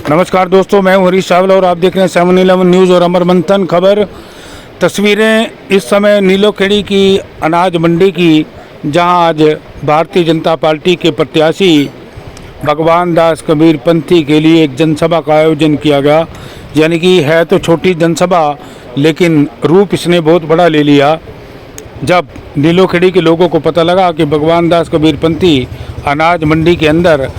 नमस्कार दोस्तों, मैं हूं हरीश चावला और आप देख रहे हैं 7-11 न्यूज़ और अमर मंथन खबर। तस्वीरें इस समय नीलोखेड़ी की अनाज मंडी की, जहां आज भारतीय जनता पार्टी के प्रत्याशी भगवान दास कबीर पंथी के लिए एक जनसभा का आयोजन किया गया। यानी कि है तो छोटी जनसभा, लेकिन रूप इसने बहुत बड़ा ले लिया। जब नीलोखेड़ी के लोगों को पता लगा कि भगवान दास कबीर पंथी अनाज मंडी के अंदर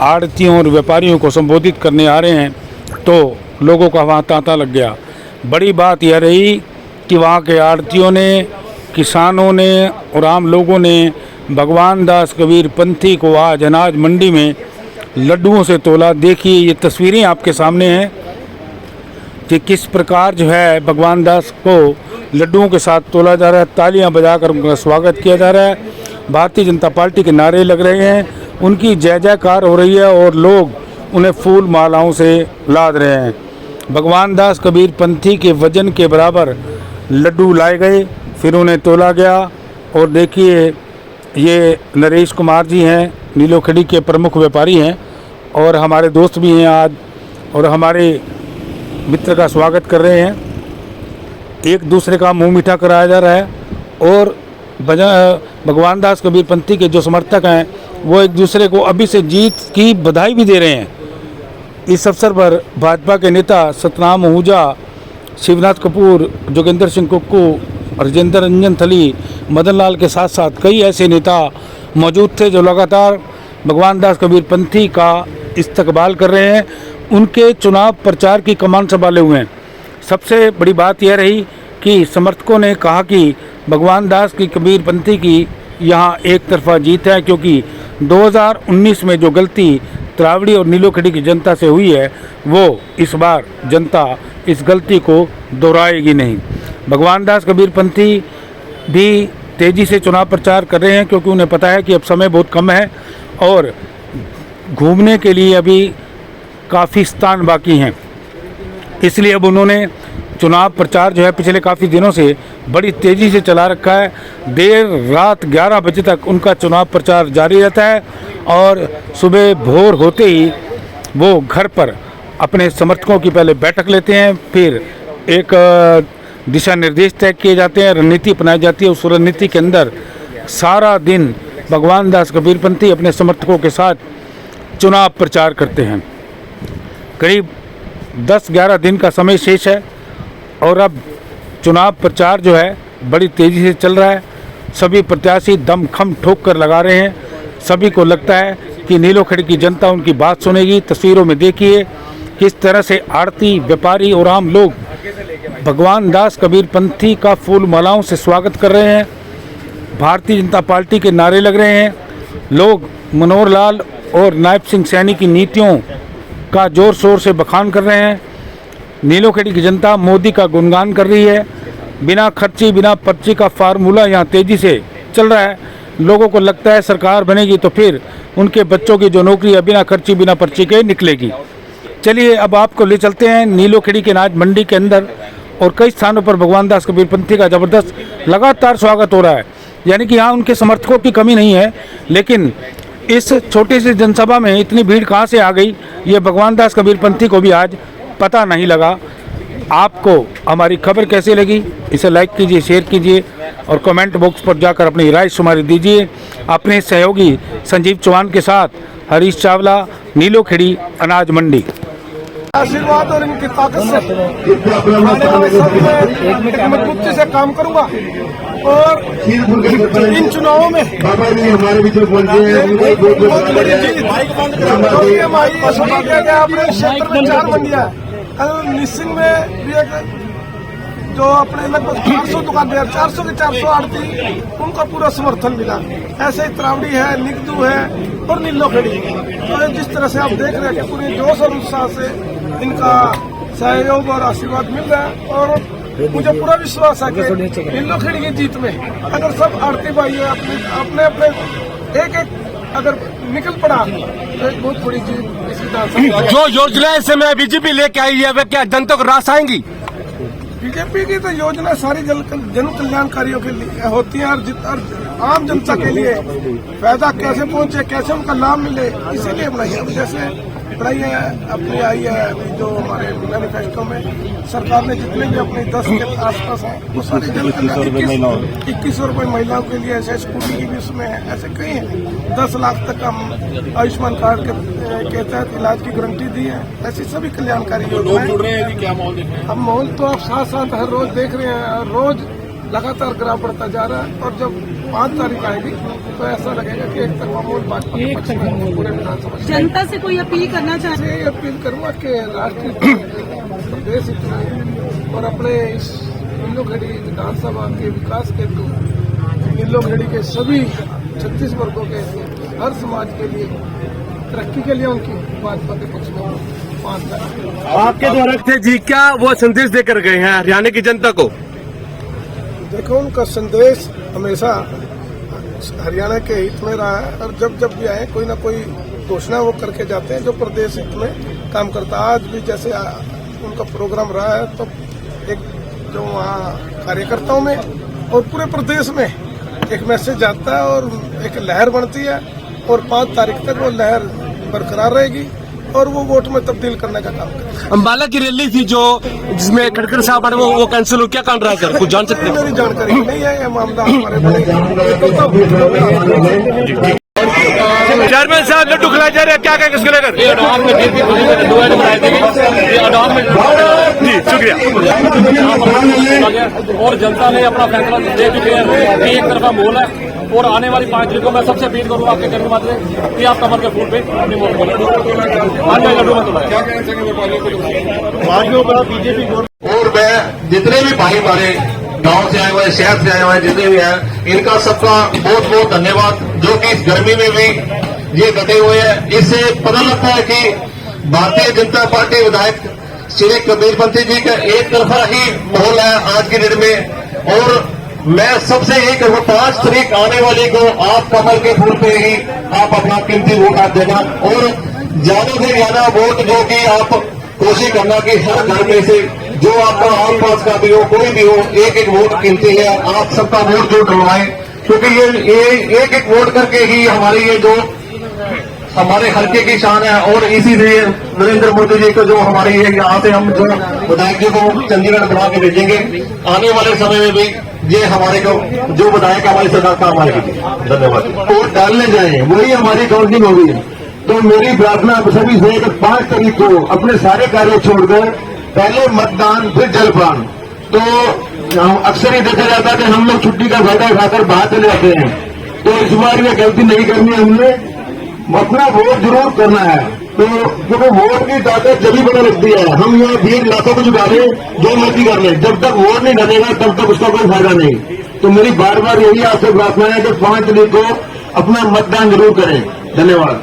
आड़तियों और व्यापारियों को संबोधित करने आ रहे हैं, तो लोगों का वहाँ तांता लग गया। बड़ी बात यह रही कि वहाँ के आड़तियों ने, किसानों ने और आम लोगों ने भगवान दास कबीर पंथी को आज अनाज मंडी में लड्डुओं से तोला। देखिए, ये तस्वीरें आपके सामने हैं कि किस प्रकार जो है भगवान दास को लड्डुओं के साथ तोला जा रहा है। तालियां बजाकर उनका स्वागत किया जा रहा है। भारतीय जनता पार्टी के नारे लग रहे हैं, उनकी जय जयकार हो रही है और लोग उन्हें फूल मालाओं से लाद रहे हैं। भगवान दास कबीर पंथी के वजन के बराबर लड्डू लाए गए, फिर उन्हें तोला गया। और देखिए, ये नरेश कुमार जी हैं, नीलोखेड़ी के प्रमुख व्यापारी हैं और हमारे दोस्त भी हैं आज, और हमारे मित्र का स्वागत कर रहे हैं। एक दूसरे का मुंह मीठा कराया जा रहा है और भगवान दास कबीर पंथी के जो समर्थक हैं वो एक दूसरे को अभी से जीत की बधाई भी दे रहे हैं। इस अवसर पर भाजपा के नेता सतनाम आहूजा, शिवनाथ कपूर, जोगेंद्र सिंह कुक्कू, राजेंद्र रंजन थली, मदन लाल के साथ साथ कई ऐसे नेता मौजूद थे जो लगातार भगवान दास कबीर पंथी का इस्तकबाल कर रहे हैं। उनके चुनाव प्रचार की कमान संभाले हुए हैं। सबसे बड़ी बात यह रही कि समर्थकों ने कहा कि भगवान दास की कबीर पंथी की यहाँ एक तरफा जीत है, क्योंकि 2019 में जो गलती त्रावड़ी और नीलोखेड़ी की जनता से हुई है, वो इस बार जनता इस गलती को दोहराएगी नहीं। भगवान दास कबीर पंथी भी तेज़ी से चुनाव प्रचार कर रहे हैं, क्योंकि उन्हें पता है कि अब समय बहुत कम है और घूमने के लिए अभी काफ़ी स्थान बाकी हैं। इसलिए अब उन्होंने चुनाव प्रचार जो है पिछले काफ़ी दिनों से बड़ी तेज़ी से चला रखा है। देर रात 11 बजे तक उनका चुनाव प्रचार जारी रहता है और सुबह भोर होते ही वो घर पर अपने समर्थकों की पहले बैठक लेते हैं, फिर एक दिशा निर्देश तय किए जाते हैं, रणनीति अपनाई जाती है। उस रणनीति के अंदर सारा दिन भगवान दास कबीर पंथी अपने समर्थकों के साथ चुनाव प्रचार करते हैं। करीब 10-11 दिन का समय शेष है और अब चुनाव प्रचार जो है बड़ी तेज़ी से चल रहा है। सभी प्रत्याशी दमखम ठोक कर लगा रहे हैं। सभी को लगता है कि नीलोखेड़ी की जनता उनकी बात सुनेगी। तस्वीरों में देखिए किस तरह से आड़ती, व्यापारी और आम लोग भगवान दास कबीर पंथी का फूल मालाओं से स्वागत कर रहे हैं। भारतीय जनता पार्टी के नारे लग रहे हैं। लोग मनोहर लाल और नायब सिंह सैनी की नीतियों का जोर शोर से बखान कर रहे हैं। नीलोखेड़ी की जनता मोदी का गुणगान कर रही है। बिना खर्ची, बिना पर्ची का फार्मूला यहाँ तेज़ी से चल रहा है। लोगों को लगता है सरकार बनेगी तो फिर उनके बच्चों की जो नौकरी है बिना खर्ची, बिना पर्ची के निकलेगी। चलिए अब आपको ले चलते हैं नीलोखेड़ी के अनाज मंडी के अंदर, और कई स्थानों पर भगवान दास कबीर पंथी का ज़बरदस्त लगातार स्वागत हो रहा है। यानी कि यहाँ उनके समर्थकों की कमी नहीं है, लेकिन इस छोटी सी जनसभा में इतनी भीड़ कहाँ से आ गई, ये भगवान दास कबीर पंथी को भी आज पता नहीं लगा। आपको हमारी खबर कैसी लगी, इसे लाइक कीजिए, शेयर कीजिए और कमेंट बॉक्स पर जाकर अपनी राय शुमारी दीजिए। अपने सहयोगी संजीव चौहान के साथ हरीश चावला, नीलोखेड़ी अनाज मंडी। आशीर्वाद और इनकी ताकत से मजबूती से काम करूंगा और इन चुनावों में अपने क्षेत्र में 4 मंडियां, कल निसिंग में भी एक जो अपने लगभग 400 दुकानदार, 400 के 400 आड़ती, उनका पूरा समर्थन मिला। ऐसे ही त्रावड़ी है, निगदू है और नीलोखेड़ी। तो जिस तरह से आप देख रहे हैं कि पूरे जोश और उत्साह से इनका सहयोग और आशीर्वाद मिल रहा है, और मुझे पूरा विश्वास है कि नीलोखेड़ी की जीत में अगर सब आड़ती भाई अपने अपने एक अगर निकल पड़ा तो एक बहुत बड़ी जीत इस विधानसभा। जो योजना इस समय बीजेपी लेके आई है वे क्या जनता को रास आएंगी? बीजेपी की तो योजना सारी जन कल्याणकारियों के लिए होती है और आम जनता के लिए फायदा कैसे पहुंचे, कैसे उनका लाभ मिले, इसीलिए बनाई है। जैसे पढ़ाई अपनी आई है अभी जो हमारे मैनिफेस्टो में सरकार ने जितने भी अपने 10 के आसपास हैं वो सारी 2100 रुपये महिलाओं के लिए ऐसे स्कूटी की भी उसमें है, ऐसे कई हैं। 10 लाख तक हम आयुष्मान कार्ड के तहत इलाज की गारंटी दी है। ऐसी सभी कल्याणकारी योजनाएं। अब माहौल तो आप साथ साथ हर रोज देख रहे हैं, रोज लगातार गिराव बढ़ता जा रहा है और जब 5 तारीख आएगी तो ऐसा लगेगा कि एक तरफा माहौल भाजपा के पक्ष में पूरे विधानसभा। जनता से कोई अपील करना चाहते हैं? अपील करूंगा कि राष्ट्रीय प्रदेश और अपने इस नीलोखेड़ी विधानसभा के विकास के नीलोखेड़ी के सभी 36 वर्गों के हर समाज के लिए तरक्की के लिए उनकी भाजपा के पक्ष में 5 तारीख। आपके द्वारा थे जी क्या वो संदेश देकर गए हैं हरियाणा की जनता को? देखो उनका संदेश हमेशा हरियाणा के हित में रहा है और जब जब भी आए कोई ना कोई घोषणा वो करके जाते हैं जो प्रदेश हित में काम करता है। आज भी जैसे उनका प्रोग्राम रहा है तो एक जो वहाँ कार्यकर्ताओं में और पूरे प्रदेश में एक मैसेज जाता है और एक लहर बनती है और 5 तारीख तक वो लहर बरकरार रहेगी और वो वोट में तब्दील करने का काम करेगा। अम्बाला की रैली थी जो जिसमें खड़गड़ साहब आए वो कैंसिल हो, क्या कांड रहा सर? कुछ जान सकते हैं? मेरी जानकारी नहीं है, ये मामला हमारे बड़े चेयरमैन साहब लड्डू खिलाए जा रहे हैं, क्या कहेंगे इसको लेकर? जी शुक्रिया। और जनता ने अपना फैसला दे चुके हैं कि एक तरफा माहौल है और आने वाली 5 तारीख को मैं सबसे अपील करूंगा आपके कहने के बाद कि आप कमर के फूल पे अपनी वोट बोले लड्डू मत बीजेपी और मैं जितने भी भाई हमारे गांव से आए हुए शहर से आए हुए जितने भी हैं इनका सबका बहुत बहुत धन्यवाद जो कि इस गर्मी में भी ये डटे हुए हैं। इससे पता लगता है कि भारतीय जनता पार्टी विधायक श्री कबीर पंथी जी का एक तरफा ही माहौल है आज की डेट में। और मैं सबसे यही कहूँगा 5 तारीख आने वाली को आप कमल के फूल पे ही आप अपना कीमती वोट आप देना और ज्यादा से ज्यादा वोट जो कि आप कोशिश करना कि हर घर में से जो आपका आस पास का भी हो कोई भी हो एक एक वोट कीमती है, आप सबका वोट जो डलवाएं क्योंकि ये एक एक वोट करके ही हमारी ये जो हमारे हल्के की शान है। और इसी से नरेंद्र मोदी जी को जो हमारी ये यहाँ से हम जो विधायक जी को चंडीगढ़ बना के भेजेंगे आने वाले समय में भी ये हमारे को जो विधायक हमारी सरकार काम आएगी। धन्यवाद। वोट डालने जाए वही हमारी काउंटिंग होगी तो मेरी प्रार्थना सभी से 5 तारीख को अपने सारे कार्य छोड़कर पहले मतदान फिर जलपान। तो अक्सर ही देखा जाता है कि हम लोग छुट्टी का फायदा उठाकर बाहर चले जाते हैं, तो इस बार ये गलती नहीं करनी है। हमने अपना वोट जरूर करना है तो क्योंकि वोट की ताकत जब भी पता लगती है। हम यहाँ 20 लाखों को जुटा दें जो मर्जी कर लें, जब तक वोट नहीं डलेगा तब तक उसका कोई फायदा नहीं। तो मेरी बार बार यही आपसे प्रार्थना है कि 5 तारीख को अपना मतदान जरूर करें। धन्यवाद।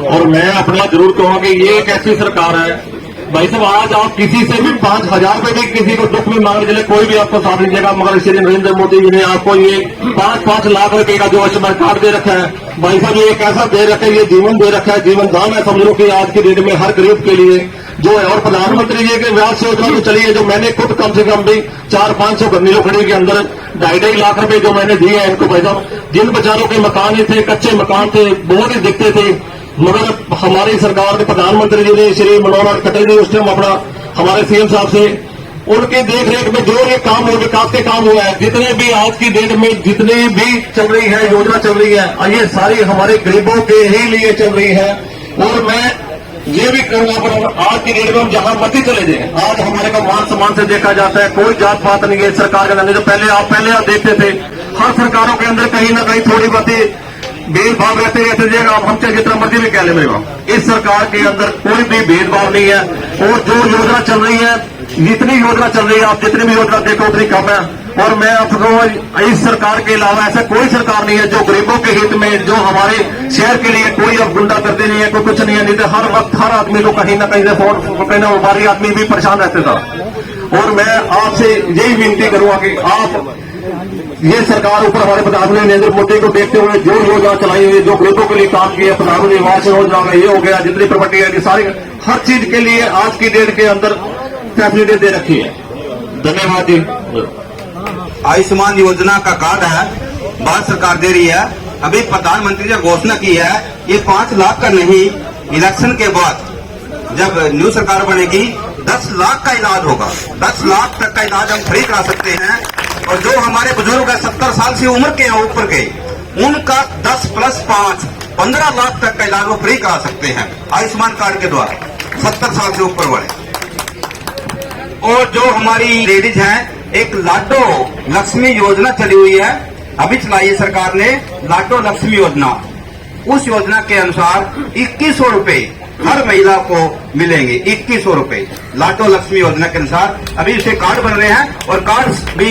और मैं अपना जरूर कहूँगा कि ये एक ऐसी सरकार है भाई साहब, आज आप किसी से भी 5,000 रुपए भी किसी को दुख में मांग चले कोई भी आपको साथ दीजिएगा, मगर श्री नरेंद्र मोदी जी ने आपको ये 5-5 लाख रुपए का जो आयुष्मान कार्ड दे रखा है भाई साहब, ये कैसा दे रखा है, ये जीवन दे रखा है, जीवन दान है समझ लो कि आज की डेट में हर गरीब के लिए जो है। और प्रधानमंत्री जी के व्याज से योजना तो चली है जो मैंने खुद कम से कम भी 400-500 नीलोखेड़ी के अंदर 2.5 लाख रुपए जो मैंने दिए हैं इनको भाई साहब। जिन बेचारों के मकान थे कच्चे मकान थे बहुत ही दिखते थे, मगर हमारी सरकार ने प्रधानमंत्री जी ने श्री मनोहर लाल खट्टर जी उस टाइम अपना हमारे सीएम साहब से उनके देख रेख में जो ये काम हो विकास के काम हुआ है, जितने भी आज की डेट में जितनी भी चल रही है योजना चल रही है ये सारी हमारे गरीबों के ही लिए चल रही है। और मैं ये भी कहूंगा आज की डेट में हम जहां मर्जी चले जाए आज हमारे को मान सम्मान से देखा जाता है, कोई जात पात नहीं है सरकार के अंदर। जो पहले आप देखते थे हर सरकारों के अंदर कहीं ना कहीं थोड़ी बातें भेदभाव रहते थे, आप हमसे जितना मर्जी भी कह ले मेरे बाप। इस सरकार के अंदर कोई भी भेदभाव नहीं है और जो योजना चल रही है जितनी योजना चल रही है आप जितनी भी योजना देखो उतनी कम है। और मैं आपको इस सरकार के अलावा ऐसा कोई सरकार नहीं है जो गरीबों के हित में जो हमारे शहर के लिए कोई अब गुंडा करते नहीं है, कोई कुछ नहीं है। नहीं तो हर वक्त हर आदमी को कहीं ना कहीं से फोन कहीं ना हमारी आदमी भी परेशान रहते था। और मैं आपसे यही विनती करूंगा कि आप ये सरकार ऊपर हमारे प्रधानमंत्री नरेंद्र मोदी को देखते हुए जो योजना चलाई हुई जो गरीबों के लिए काम किया, प्रधानमंत्री आवास योजना का ये हो गया, जितनी प्रॉपर्टी है सारी हर चीज के लिए आज की डेट के अंदर फैसिलिटी दे रखी है। धन्यवाद जी। आयुष्मान योजना का कार्ड है भारत सरकार दे रही है। अभी प्रधानमंत्री ने घोषणा की है ये 5 लाख का नहीं, इलेक्शन के बाद जब न्यू सरकार बनेगी 10 लाख का इलाज होगा। 10 लाख तक का इलाज हम फ्री करा सकते हैं। और जो हमारे बुजुर्ग है 70 साल से उम्र के हैं ऊपर के, उनका 10 + 5 15 लाख तक का इलाज वो फ्री करा सकते हैं आयुष्मान कार्ड के द्वारा, 70 साल से ऊपर वाले। और जो हमारी लेडीज हैं, एक लाडो लक्ष्मी योजना चली हुई है, अभी चलाई है सरकार ने लाडो लक्ष्मी योजना। उस योजना के अनुसार 2100 रुपए हर महिला को मिलेंगे। 2100 रुपए लाडो लक्ष्मी योजना के अनुसार अभी उसे कार्ड बन रहे हैं और कार्ड भी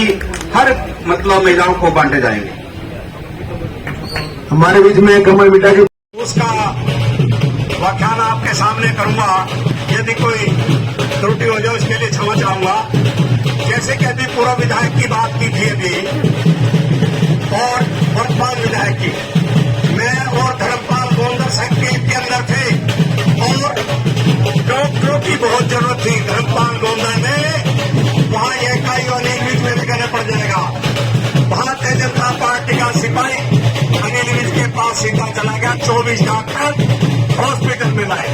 हर महिलाओं को बांटे जाएंगे। हमारे बीच में कमल बिटा की उसका व्याख्यान आपके सामने करूंगा। यदि कोई त्रुटि हो जाए उसके लिए क्षमा चाहूंगा। जैसे कि अभी पूर्व विधायक की बात की थी अभी और वर्तमान विधायक की, मैं और धर्मपाल गोंदर संकेत के अंदर थे और डॉक्टरों की बहुत जरूरत थी। धर्मपाल गोंदर ने वहां इकाई और इंग्लिश में भी करना पड़ जाएगा। भारतीय जनता पार्टी का सिपाही अनिल विज के पास सीधा चला गया। 24 डॉक्टर हॉस्पिटल में लाए।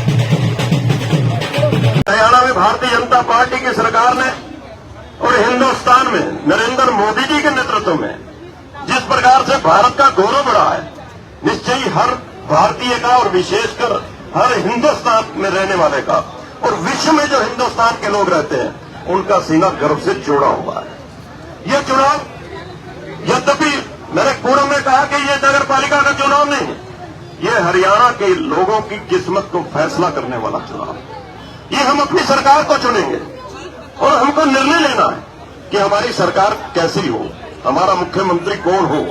हरियाणा में भारतीय जनता पार्टी की सरकार ने और हिंदुस्तान में नरेंद्र मोदी जी के नेतृत्व में जिस प्रकार से भारत का गौरव बढ़ा है, निश्चय ही हर भारतीय का और विशेषकर हर हिंदुस्तान में रहने वाले का और विश्व में जो हिंदुस्तान के लोग रहते हैं उनका सीना गर्व से जोड़ा हुआ है। यह चुनाव, यद्यपि मैंने पूर्व में कहा कि यह नगर पालिका का चुनाव नहीं है, यह हरियाणा के लोगों की किस्मत को फैसला करने वाला चुनाव है। ये हम अपनी सरकार को चुनेंगे और हमको निर्णय लेना है कि हमारी सरकार कैसी हो, हमारा मुख्यमंत्री कौन हो।